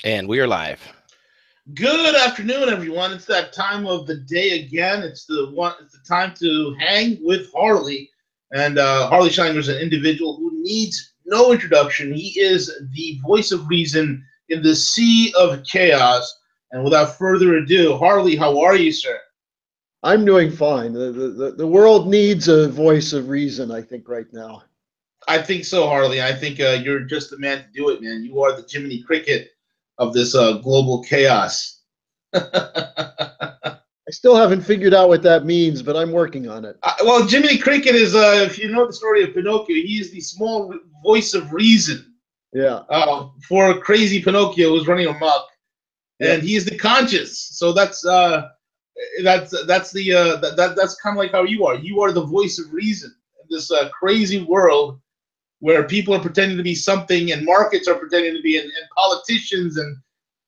And we are live. Good afternoon, everyone. It's that time of the day again. It's the time to hang with Harley, and Harley Schleimer is an individual who needs no introduction. He is the voice of reason in the sea of chaos. And without further ado, Harley, how are you, sir? I'm doing fine. The world needs a voice of reason, I think, right now. I think so, Harley. I think you're just the man to do it, man. You are the Jiminy Cricket of this global chaos. I still haven't figured out what that means, but I'm working on it. Well, Jiminy Cricket is, if you know the story of Pinocchio, he is the small voice of reason Yeah. for crazy Pinocchio who's running amok, Yeah. and he is the conscious. So that's kind of like how you are. You are the voice of reason in this crazy world where people are pretending to be something, and markets are pretending to be, and politicians and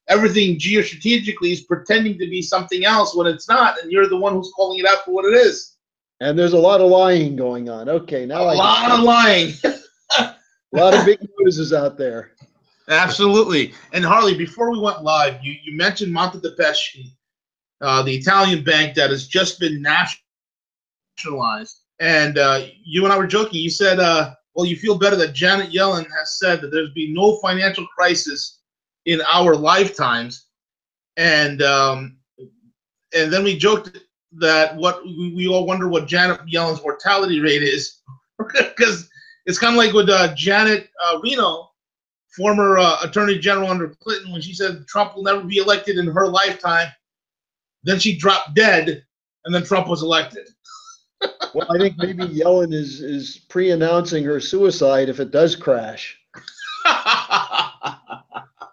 everything geostrategically is pretending to be something else when it's not, and you're the one who's calling it out for what it is. And there's a lot of lying going on. Okay, A now I lot of lying. a lot of big noses out there. Absolutely. And Harley, before we went live, you mentioned Monte dei Paschi, the Italian bank that has just been nationalized. And you and I were joking. You said, well, you feel better that Janet Yellen has said that there's been no financial crisis in our lifetimes. And then we joked that we all wonder what Janet Yellen's mortality rate is, because it's kind of like with Janet Reno, former Attorney General under Clinton, when she said Trump will never be elected in her lifetime. Then she dropped dead, and then Trump was elected. Well, I think maybe Yellen is pre-announcing her suicide if it does crash.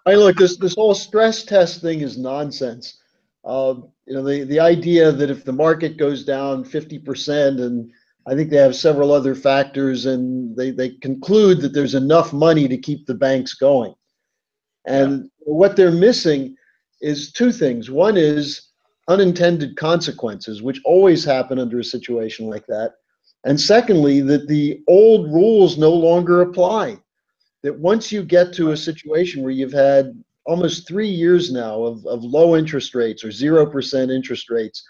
Look, this whole stress test thing is nonsense. The idea that if the market goes down 50%, and I think they have several other factors, and they conclude that there's enough money to keep the banks going. And what they're missing is two things. One is unintended consequences, which always happen under a situation like that. And secondly, that the old rules no longer apply. That once you get to a situation where you've had almost 3 years now of low interest rates or 0% interest rates,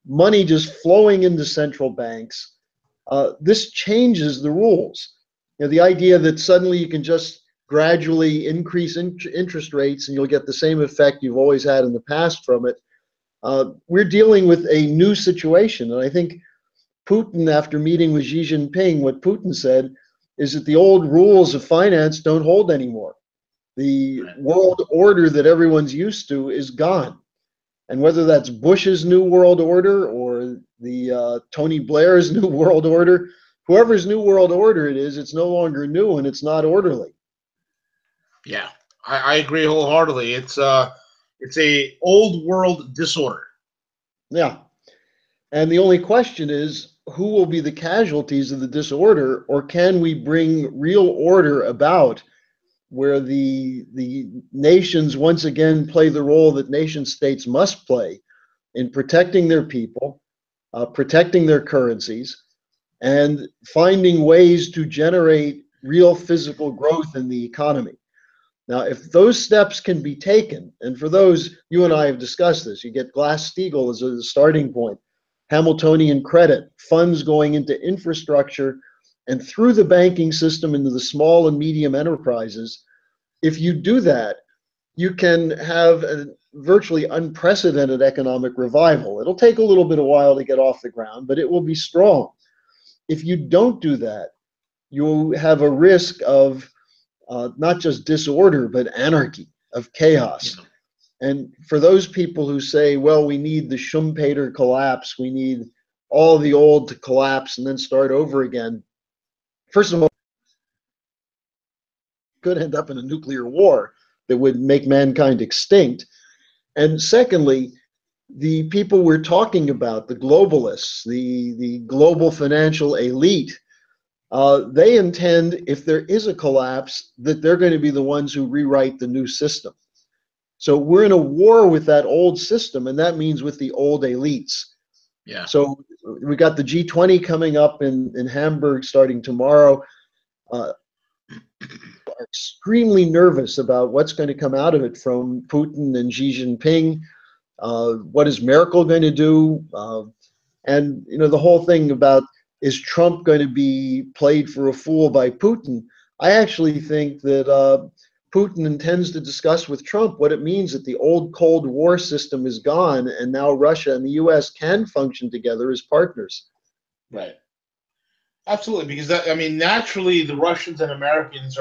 money just flowing into central banks, this changes the rules. The idea that suddenly you can just gradually increase interest rates and you'll get the same effect you've always had in the past from it. We're dealing with a new situation. And I think Putin, after meeting with Xi Jinping, what Putin said is that the old rules of finance don't hold anymore. The world order that everyone's used to is gone. And whether that's Bush's new world order or the Tony Blair's new world order, whoever's new world order it is, it's no longer new and it's not orderly. Yeah, I agree wholeheartedly. It's a old world disorder. Yeah. And the only question is, who will be the casualties of the disorder, or can we bring real order about where the nations once again play the role that nation states must play in protecting their people, protecting their currencies, and finding ways to generate real physical growth in the economy. Now, if those steps can be taken, and for those, you and I have discussed this, you get Glass-Steagall as a starting point, Hamiltonian credit, funds going into infrastructure and through the banking system into the small and medium enterprises. If you do that, you can have a virtually unprecedented economic revival. It'll take a little bit of while to get off the ground, but it will be strong. If you don't do that, you have a risk of not just disorder, but anarchy, of chaos. And for those people who say, well, we need the Schumpeter collapse, we need all the old to collapse and then start over again, first of all, could end up in a nuclear war that would make mankind extinct. And secondly, the people we're talking about, the globalists, the global financial elite, they intend, if there is a collapse, that they're going to be the ones who rewrite the new system. So we're in a war with that old system, and that means with the old elites. Yeah. So we got the G20 coming up in Hamburg starting tomorrow. are extremely nervous about what's going to come out of it from Putin and Xi Jinping. What is Merkel going to do? And the whole thing about, is Trump going to be played for a fool by Putin? I actually think that Putin intends to discuss with Trump what it means that the old Cold War system is gone, and now Russia and the U.S. can function together as partners. Right. Absolutely, because I mean, naturally, the Russians and Americans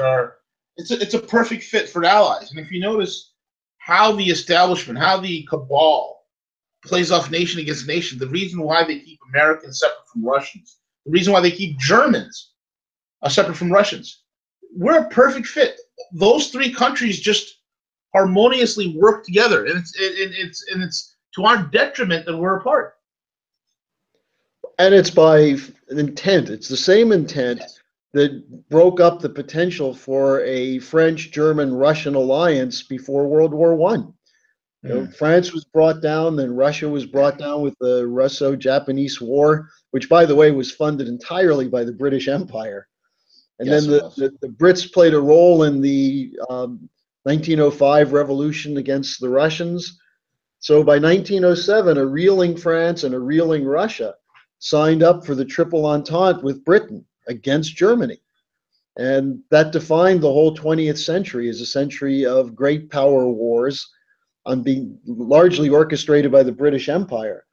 it's a perfect fit for allies. And if you notice how the establishment, how the cabal plays off nation against nation, the reason why they keep Americans separate from Russians, the reason why they keep Germans separate from Russians, we're a perfect fit. Those three countries just harmoniously work together, and it's to our detriment that we're apart. And it's by intent. It's the same intent that broke up the potential for a French-German-Russian alliance before World War One. France was brought down, then Russia was brought down with the Russo-Japanese War, which, by the way, was funded entirely by the British Empire. And then the Brits played a role in the 1905 revolution against the Russians. So by 1907, a reeling France and a reeling Russia signed up for the Triple Entente with Britain against Germany. And that defined the whole 20th century as a century of great power wars being largely orchestrated by the British Empire.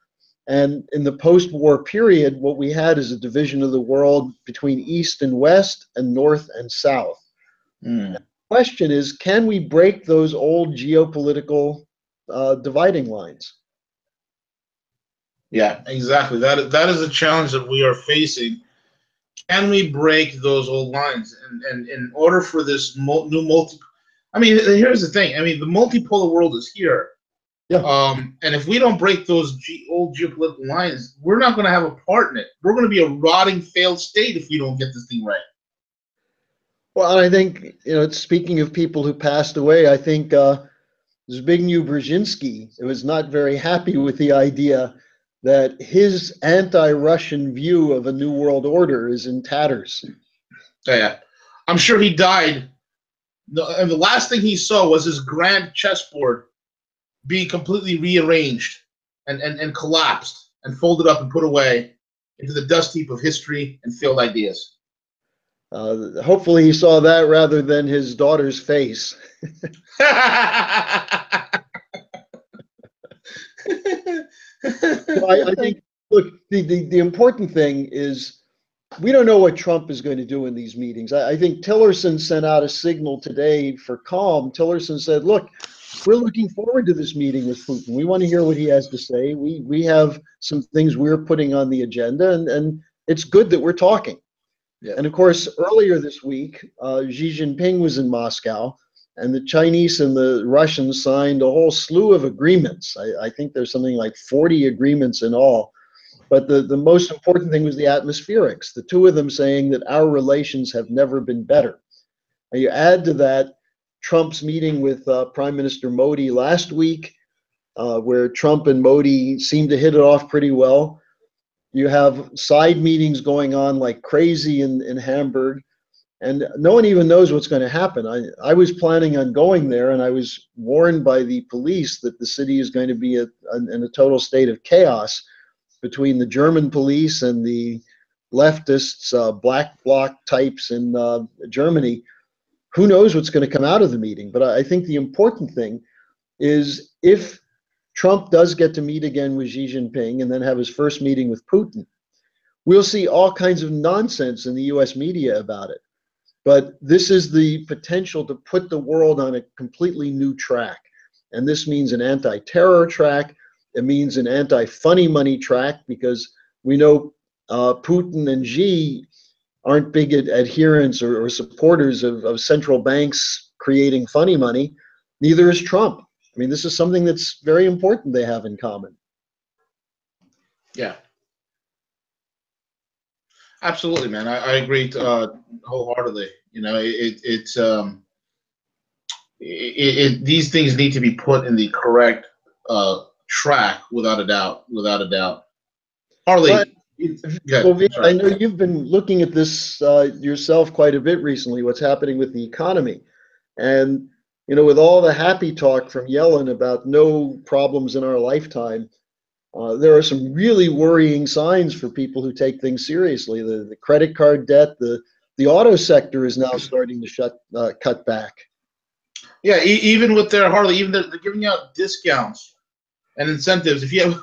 And in the post-war period, what we had is a division of the world between East and West and North and South. The question is, can we break those old geopolitical dividing lines? Yeah, exactly. That is a challenge that we are facing. Can we break those old lines? And in order for this new multi, I mean, here's the thing. I mean, the multipolar world is here. Yeah. And if we don't break those old geopolitical lines, we're not going to have a part in it. We're going to be a rotting, failed state if we don't get this thing right. Well, I think, speaking of people who passed away, I think Zbigniew Brzezinski was not very happy with the idea that his anti-Russian view of a new world order is in tatters. Yeah. I'm sure he died. And the last thing he saw was his grand chessboard being completely rearranged and collapsed and folded up and put away into the dust heap of history and failed ideas. Hopefully he saw that rather than his daughter's face. I think, look, the important thing is we don't know what Trump is going to do in these meetings. I think Tillerson sent out a signal today for calm. Tillerson said, look, we're looking forward to this meeting with Putin. We want to hear what he has to say. We have some things we're putting on the agenda, and it's good that we're talking. Yeah. And of course, earlier this week, Xi Jinping was in Moscow, and the Chinese and the Russians signed a whole slew of agreements. I think there's something like 40 agreements in all. But the most important thing was the atmospherics, the two of them saying that our relations have never been better. And you add to that Trump's meeting with Prime Minister Modi last week, where Trump and Modi seemed to hit it off pretty well. You have side meetings going on like crazy in Hamburg, and no one even knows what's going to happen. I was planning on going there, and I was warned by the police that the city is going to be in a total state of chaos between the German police and the leftists, black bloc types in Germany. Who knows what's going to come out of the meeting? But I think the important thing is if Trump does get to meet again with Xi Jinping and then have his first meeting with Putin, we'll see all kinds of nonsense in the US media about it. But this is the potential to put the world on a completely new track. And this means an anti-terror track. It means an anti-funny money track, because we know Putin and Xi aren't big adherents or supporters of central banks creating funny money. Neither is Trump. I mean, this is something that's very important they have in common. Yeah. Absolutely, man. I agree wholeheartedly. These things need to be put in the correct track, without a doubt. Harley. Good. Well, Vin, I Sorry. know you've been looking at this yourself quite a bit recently, what's happening with the economy. And, with all the happy talk from Yellen about no problems in our lifetime, there are some really worrying signs for people who take things seriously. The credit card debt, the auto sector is now starting to cut back. Yeah, even with their Harley, even they're giving out discounts and incentives. If you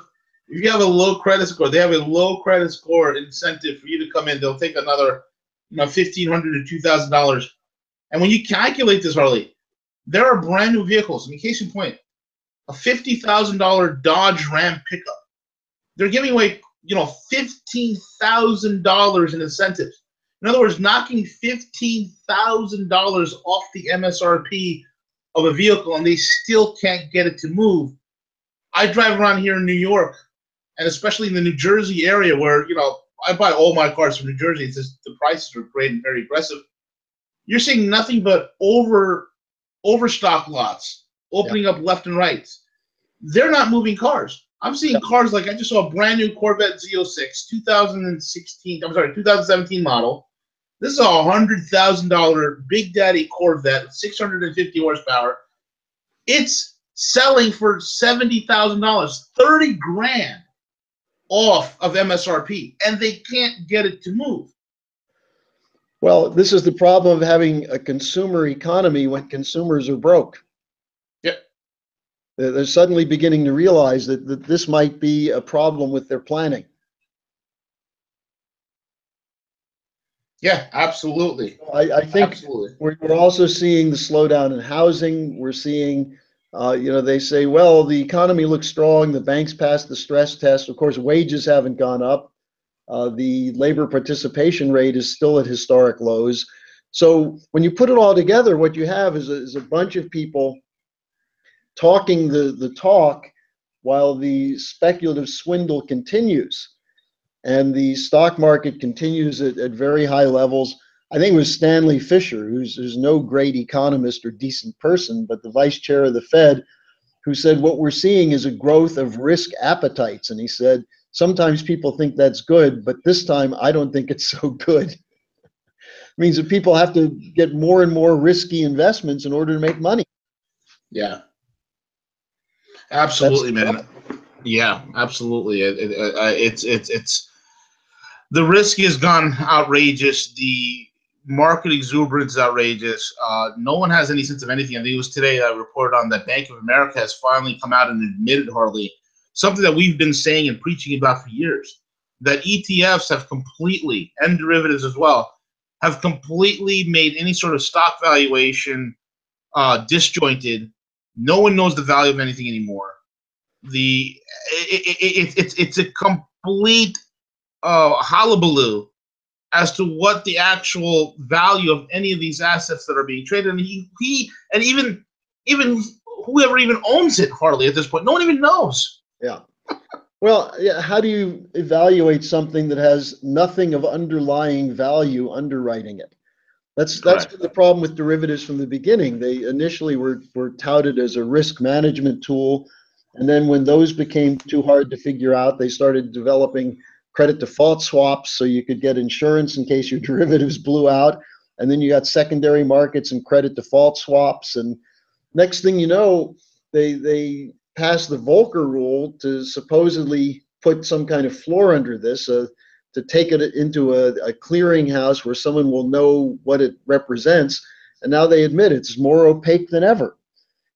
have a low credit score, they have a low credit score incentive for you to come in. They'll take another, $1,500 to $2,000. And when you calculate this, Harley, there are brand new vehicles. I mean, case in point, a $50,000 Dodge Ram pickup. They're giving away, $15,000 in incentives. In other words, knocking $15,000 off the MSRP of a vehicle, and they still can't get it to move. I drive around here in New York, and especially in the New Jersey area, where I buy all my cars from New Jersey. It's just the prices are great and very aggressive. You're seeing nothing but overstock lots opening up left and right. They're not moving cars. I'm seeing cars like I just saw a brand new Corvette Z06, 2017 model. This is a $100,000 Big Daddy Corvette, 650 horsepower. It's selling for $70,000, 30 grand off of MSRP, and they can't get it to move. Well, this is the problem of having a consumer economy when consumers are broke. Yep. They're suddenly beginning to realize that this might be a problem with their planning. Yeah, absolutely. I think Absolutely. we're also seeing the slowdown in housing. We're seeing, they say, well, the economy looks strong. The banks passed the stress test. Of course, wages haven't gone up. The labor participation rate is still at historic lows. So when you put it all together, what you have is a bunch of people talking the talk while the speculative swindle continues. And the stock market continues at very high levels. I think it was Stanley Fischer, who's no great economist or decent person, but the vice chair of the Fed, who said what we're seeing is a growth of risk appetites. And he said, sometimes people think that's good, but this time I don't think it's so good. It means that people have to get more and more risky investments in order to make money. Yeah. Absolutely, man. Yeah, absolutely. It's the risk has gone outrageous. The market exuberance is outrageous. No one has any sense of anything. I think it was today I reported on that Bank of America has finally come out and admitted, Harley, something that we've been saying and preaching about for years, that ETFs have completely, and derivatives as well, have completely made any sort of stock valuation disjointed. No one knows the value of anything anymore. It's a complete hullabaloo as to what the actual value of any of these assets that are being traded. And he and even whoever even owns it, Harley, at this point, no one even knows. Yeah. Well, yeah. How do you evaluate something that has nothing of underlying value underwriting it? That's been the problem with derivatives from the beginning. They initially were touted as a risk management tool, and then when those became too hard to figure out, they started developing credit default swaps so you could get insurance in case your derivatives blew out. And then you got secondary markets and credit default swaps. And next thing you know, they passed the Volcker rule to supposedly put some kind of floor under this, to take it into a clearinghouse where someone will know what it represents. And now they admit it's more opaque than ever.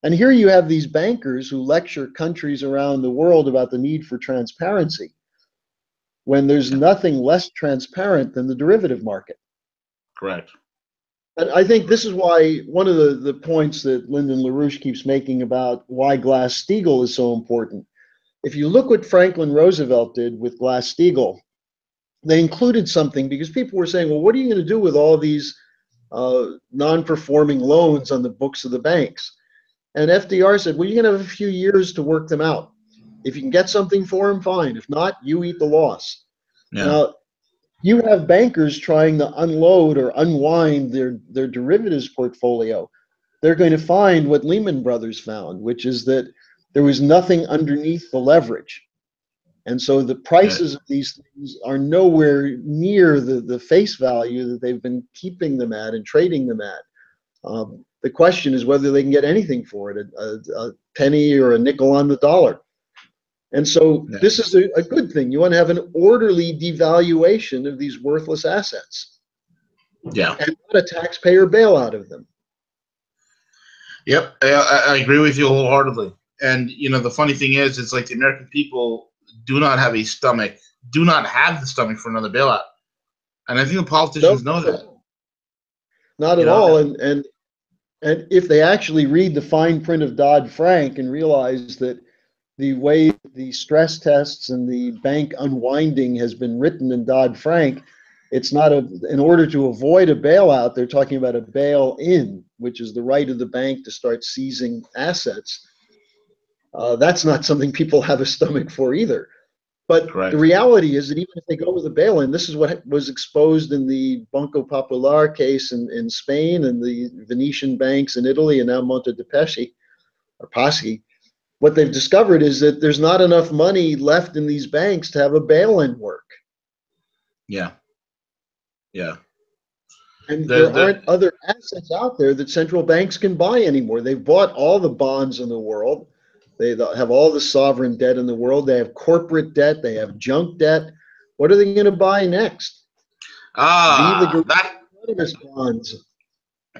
And here you have these bankers who lecture countries around the world about the need for transparency, when there's nothing less transparent than the derivative market. Correct. And I think this is why one of the points that Lyndon LaRouche keeps making about why Glass-Steagall is so important. If you look what Franklin Roosevelt did with Glass-Steagall, they included something because people were saying, well, what are you going to do with all these non-performing loans on the books of the banks? And FDR said, well, you're going to have a few years to work them out. If you can get something for them, fine. If not, you eat the loss. Yeah. Now, you have bankers trying to unload or unwind their derivatives portfolio. They're going to find what Lehman Brothers found, which is that there was nothing underneath the leverage. And so the Yeah. prices of these things are nowhere near the face value that they've been keeping them at and trading them at. The question is whether they can get anything for it, a penny or a nickel on the dollar. And so Yeah. this is a good thing. You want to have an orderly devaluation of these worthless assets Yeah. and not a taxpayer bailout of them. Yep. I agree with you wholeheartedly. And the funny thing is, it's like the American people do not have the stomach for another bailout. And I think the No, politicians know that. not You at know, all. And if they actually read the fine print of Dodd-Frank and realize that the way the stress tests and the bank unwinding has been written in Dodd-Frank, it's not in order to avoid a bailout, they're talking about a bail-in, which is the right of the bank to start seizing assets. That's not something people have a stomach for either. But the correct. reality is that even if they go with a bail-in, this is what was exposed in the Banco Popular case in Spain and the Venetian banks in Italy and now Monte dei Paschi or Paschi. What they've discovered is that there's not enough money left in these banks to have a bail-in work. Yeah. Yeah. And The there the aren't other assets out there that central banks can buy anymore. They've bought all the bonds in the world. They have all the sovereign debt in the world. They have corporate debt. They have junk debt. What are they going to buy next? Viva that Anonymous bonds.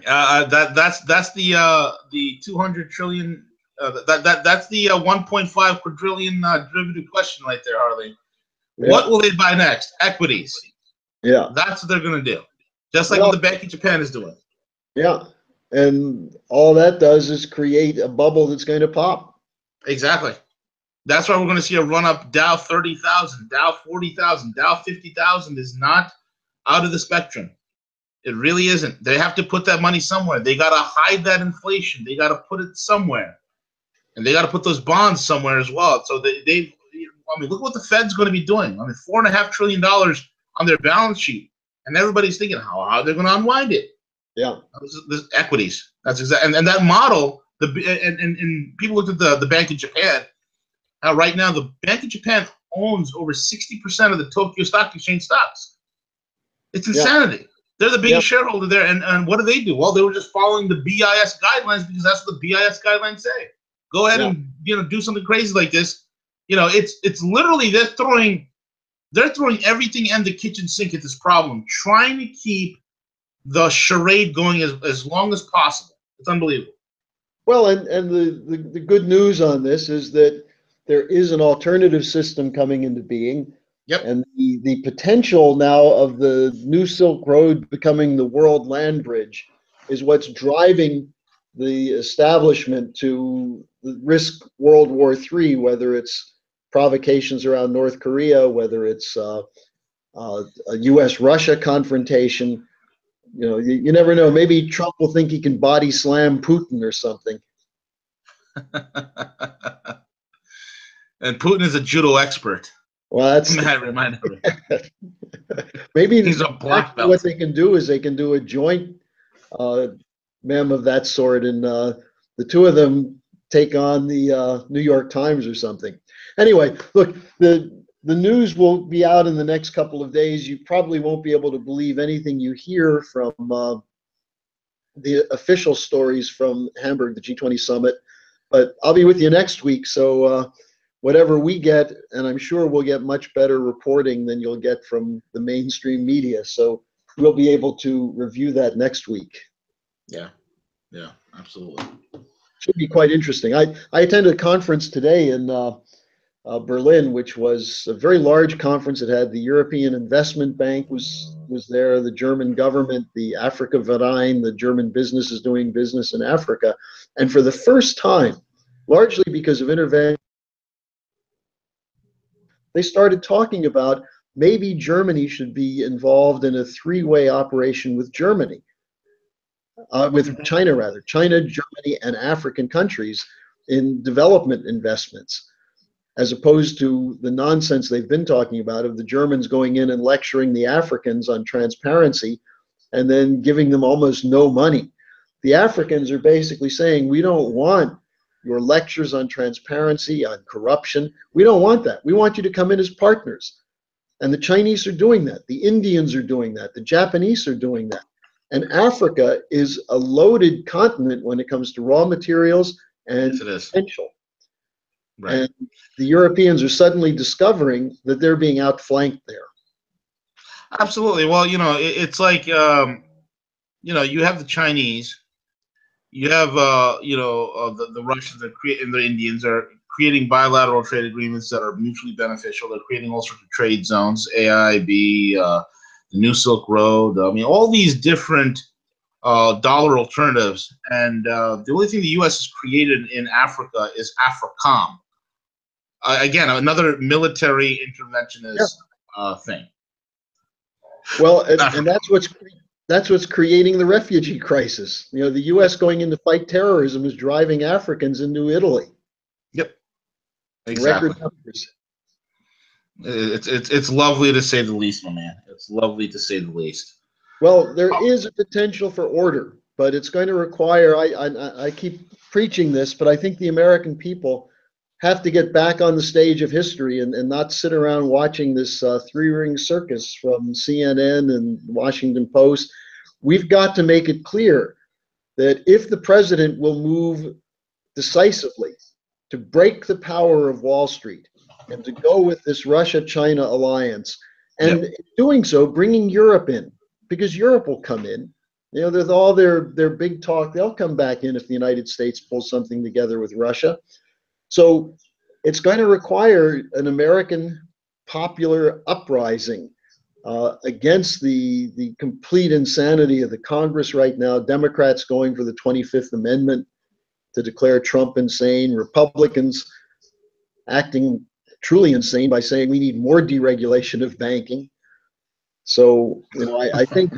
that's the 200 trillion. That's the 1.5 quadrillion derivative question right there, Harley. Yeah, What will they buy next? Equities. yeah. That's what they're going to do. Just like what Well, the Bank of Japan is doing. yeah. And all that does is create a bubble that's going to pop. Exactly. That's why we're going to see a run up. Dow 30,000, Dow 40,000, Dow 50,000 is not out of the spectrum. It really isn't. They have to put that money somewhere. They got to hide that inflation. They got to put it somewhere, and they got to put those bonds somewhere as well. So they I mean, look what the Fed's going to be doing. I mean, $4.5 trillion on their balance sheet, and everybody's thinking how they're going to unwind it. Yeah. This equities. That's exactly, and that model. And people looked at the Bank of Japan. Right now, the Bank of Japan owns over 60% of the Tokyo Stock Exchange stocks. It's Yeah. insanity. They're the Yeah. biggest shareholder there. And what do? Well, they were just following the BIS guidelines because that's what the BIS guidelines say. Go ahead Yeah. and do something crazy like this. It's literally they're throwing everything in the kitchen sink at this problem, trying to keep the charade going as long as possible. It's unbelievable. Well, and the good news on this is that there is an alternative system coming into being. Yep. And the potential now of the new Silk Road becoming the world land bridge is what's driving the establishment to risk World War III, whether it's provocations around North Korea, whether it's a U.S.-Russia confrontation. You never know. Maybe Trump will think he can body slam Putin or something. And Putin is a judo expert. Well, that's maybe he's a black belt. What they can do is they can do a joint mem of that sort, and the two of them take on the New York Times or something. Anyway, look, the news will be out in the next couple of days. You probably won't be able to believe anything you hear from the official stories from Hamburg, the G20 summit. But I'll be with you next week, so whatever we get, and I'm sure we'll get much better reporting than you'll get from the mainstream media. So we'll be able to review that next week. Yeah, absolutely. Should be quite interesting. I attended a conference today in Berlin, which was a very large conference. It had the European Investment Bank was there, the German government, the Africa Verein, the German businesses doing business in Africa. And for the first time, largely because of intervention, they started talking about maybe Germany should be involved in a three-way operation with Germany, with China rather, China, Germany, and African countries in development investments, as opposed to the nonsense they've been talking about of the Germans going in and lecturing the Africans on transparency and then giving them almost no money. The Africans are basically saying, we don't want your lectures on transparency, on corruption. We don't want that. We want you to come in as partners. And the Chinese are doing that. The Indians are doing that. The Japanese are doing that. And Africa is a loaded continent when it comes to raw materials and Yes, it is. potential. Right. And the Europeans are suddenly discovering that they're being outflanked there. Absolutely. Well, it's like, you have the Chinese, you have, the Russians and the Indians are creating bilateral trade agreements that are mutually beneficial. They're creating all sorts of trade zones, AIB, the New Silk Road. I mean, all these different dollar alternatives. And the only thing the U.S. has created in Africa is AFRICOM. Again, another military interventionist thing. Well, and that's what's creating the refugee crisis. The U.S. going in to fight terrorism is driving Africans into Italy. Yep, exactly. Record numbers. It's lovely to say the least, my man. It's lovely to say the least. Well, there is a potential for order, but it's going to require. I keep preaching this, but I think the American people have to get back on the stage of history and not sit around watching this three-ring circus from CNN and Washington Post. We've got to make it clear that if the president will move decisively to break the power of Wall Street and to go with this Russia-China alliance, and in doing so, bringing Europe in, because Europe will come in. There's all their big talk. They'll come back in if the United States pulls something together with Russia. So it's going to require an American popular uprising against the complete insanity of the Congress right now. Democrats going for the 25th Amendment to declare Trump insane. Republicans acting truly insane by saying we need more deregulation of banking. So I think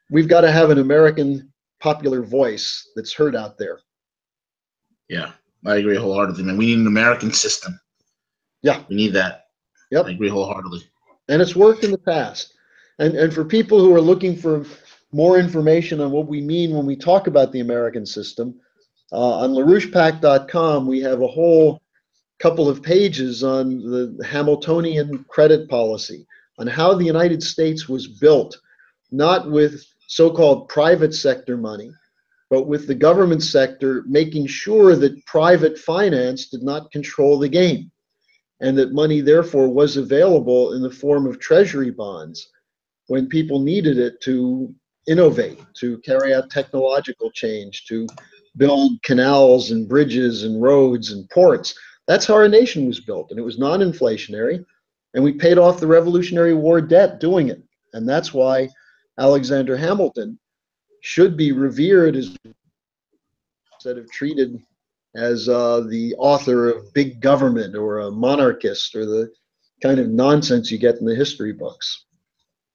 we've got to have an American popular voice that's heard out there. Yeah. I agree wholeheartedly, man. We need an American system. Yeah. We need that. Yep. I agree wholeheartedly. And it's worked in the past. And for people who are looking for more information on what we mean when we talk about the American system, on LaRouchePAC.com, we have a whole couple of pages on the Hamiltonian credit policy, on how the United States was built, not with so-called private sector money, but with the government sector making sure that private finance did not control the game, and that money therefore was available in the form of treasury bonds when people needed it to innovate, to carry out technological change, to build canals and bridges and roads and ports. That's how our nation was built, and it was non-inflationary, and we paid off the Revolutionary War debt doing it. And that's why Alexander Hamilton should be revered instead of treated as the author of big government or a monarchist or the kind of nonsense you get in the history books.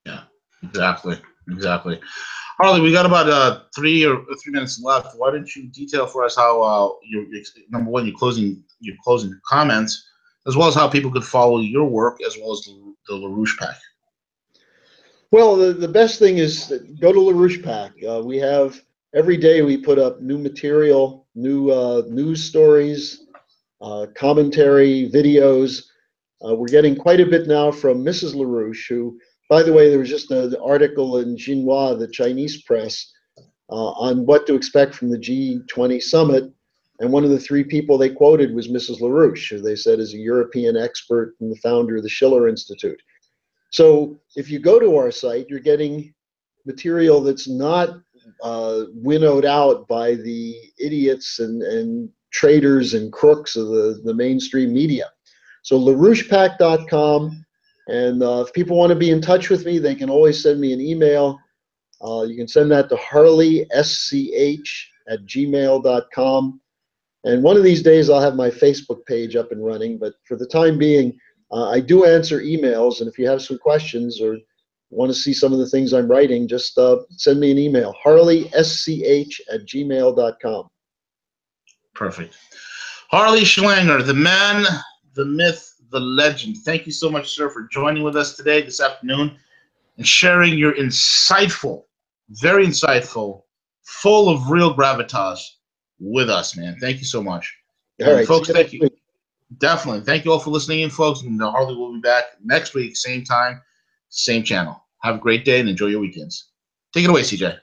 Yeah, exactly. Harley, we got about 3 minutes left. Why don't you detail for us how your number one, your closing comments, as well as how people could follow your work, as well as the LaRouche PAC. Well, the best thing is go to LaRouche PAC. We have every day we put up new material, new news stories, commentary, videos. We're getting quite a bit now from Mrs. LaRouche, who, by the way, there was just an article in Xinhua, the Chinese press, on what to expect from the G20 summit. And one of the three people they quoted was Mrs. LaRouche, who they said is a European expert and the founder of the Schiller Institute. So if you go to our site, you're getting material that's not winnowed out by the idiots and traders and crooks of the mainstream media. So LaRouchePAC.com, and if people want to be in touch with me, they can always send me an email. You can send that to harleysch@gmail.com. And one of these days I'll have my Facebook page up and running, but for the time being, I do answer emails, and if you have some questions or want to see some of the things I'm writing, just send me an email, harleysch@gmail.com. Perfect. Harley Schlanger, the man, the myth, the legend. Thank you so much, sir, for joining with us today, this afternoon, and sharing your insightful, very insightful, full of real gravitas with us, man. Thank you so much. All And right. folks, See you thank next you. week. Definitely. Thank you all for listening in, folks. And Harley will be back next week, same time, same channel. Have a great day and enjoy your weekends. Take it away, CJ.